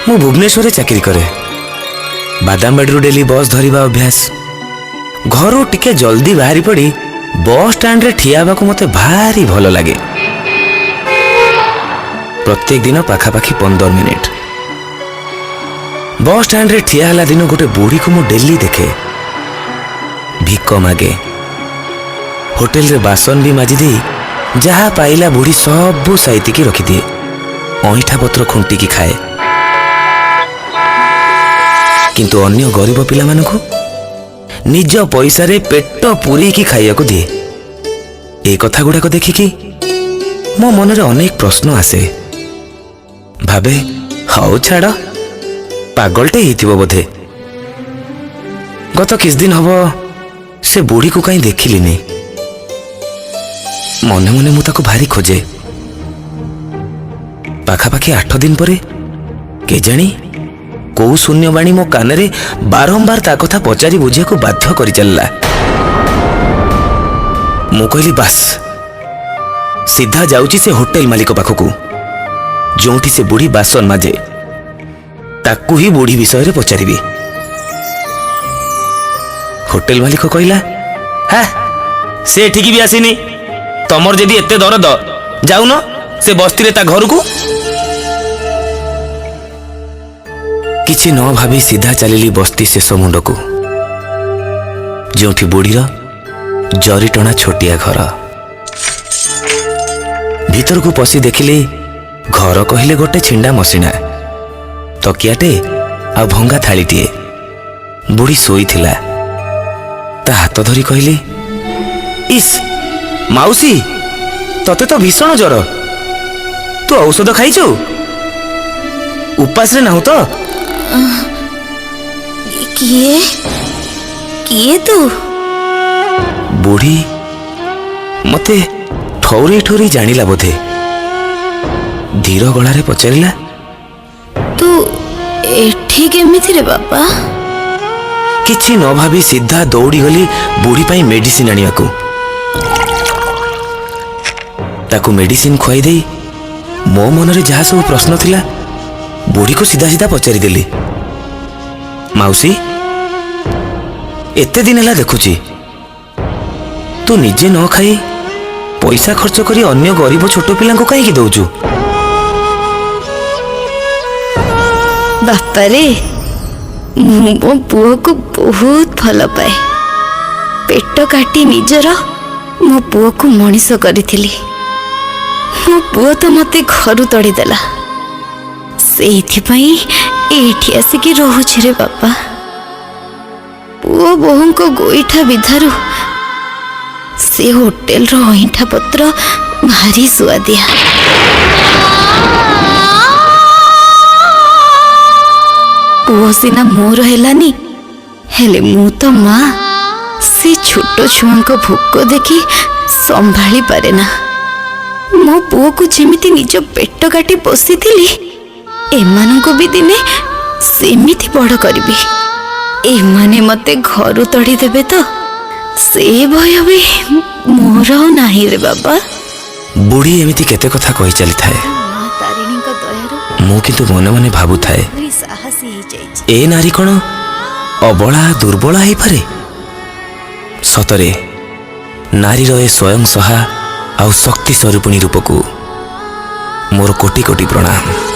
मु भुवनेश्वर चाकरी करे। बादामबाड़ी डेली बस धरिबा अभ्यास। घर टिके जल्दी बाहरी पड़ी बस स्टैंड रे ठिया बाकु मते भारी भल लगे। प्रत्येक दिन पाखापाखी 15 मिनिट बस स्टैंड रे ठिया हला दिन गोटे बुढ़ी को मु डेली देखे। भिक मागे, होटेल रे बासन भी माजी दे, जहा पाइला बुढ़ी सबू साइती की रखी दिए। ऐठा पत्र खुंटी की खाए। किंतु अन्य गरीब पिला मानकु निज पैसा रे पेट पूरी की खाइया को दिए। ए कथा गुड़ाक देखिकी मो मन रे अनेक प्रश्न आसे। भाबे हाउ छाड़ पागलटे ही बोधे। गत किस दिन हब से बुढ़ी को कहीं देखिलिनी। मने मने मु ताको भारी खोजे। पाखापाखी 8 दिन परे के जानी कौ शून्यवाणी मो कान रे बारंबार ता कथा पचारि बुझिया को बाध्य करि चलला। मु कहली बास सीधा जाउची से होटेल मालिक पाखकू जोंठी से बुढ़ी बासन माजे ताकू ही बुढ़ी विषय रे पचारिबी। होटेल मालिक कहला हा से ठीक भी आसीनी। तमर जदि एते दरद जाउन से बस्ती रे ता घर को। किछि न भाभी सीधा चलिली बस्ती शेष मुंड को जोठी बुढ़ीर जरी टणा छोटिया घर। भीतर को पसी देखिली घर कहले गोटे छिंडा मसिना, तकियाटे आ भंगा थालीटीए। बुढ़ी सोई थिला। ता हाथ धरी कहली इस माउसी तते तो भीषण ज्वर, तू औषध खाइछु? उपास रे नाहु तो? किए किए तू? बुढ़ी मते ठौरी ठौरी जानिला बोधे। धीर गलारे पचारिला तू एठी केमिति रे बापा? किछि न भाभी सीधा दौड़ी गली बुढ़ी पाई मेडिसिन आनिया को। ताकू मेडिसिन खुआई दे मो मन रे जहा सब प्रश्न थिला बुढ़ी को सीधा सीधा पचारि देली। माउसी एते दिन हला देखुची तू निजे न खाई पैसा खर्च करी अन्य गरीब छोट पिला को काहे की दउचु? बापा रे मो पुओ को बहुत भल पाए। पेट काटी निजर मो पुओ को मनीष करी। मो पुओ तो मते घर तड़ी देला। सेइथिपाई एठी आसिकी रहुछि रे बापा। पुओ बोहू को गोईठा विधारू से होटेल रो ऐठा पत्र भारी सुआदिया। पुओ सिना मोर हेलानी हेले मु तो माँ से छोट छुआ को भोक देखी संभाली पारे ना। मो पुओ को जेमिति निज पेट काटी पोसी थिली एमान को भी दिने सेमिति बड़ करिबी। एमाने मते घर तड़ी देबे तो से भय भी मोर नाही रे बाबा। बुढ़ी एमिति केते कथा कहि चली थाए। तारिणी को दयारु मु किंतु मने मने भाबु थाए साहसी ही जाई। ए नारी कोन अबला दुर्बला हेई पारे? सतरे नारी रहे स्वयं सहा आउ शक्ति स्वरूपिणी रूप को मोर कोटि कोटि प्रणाम।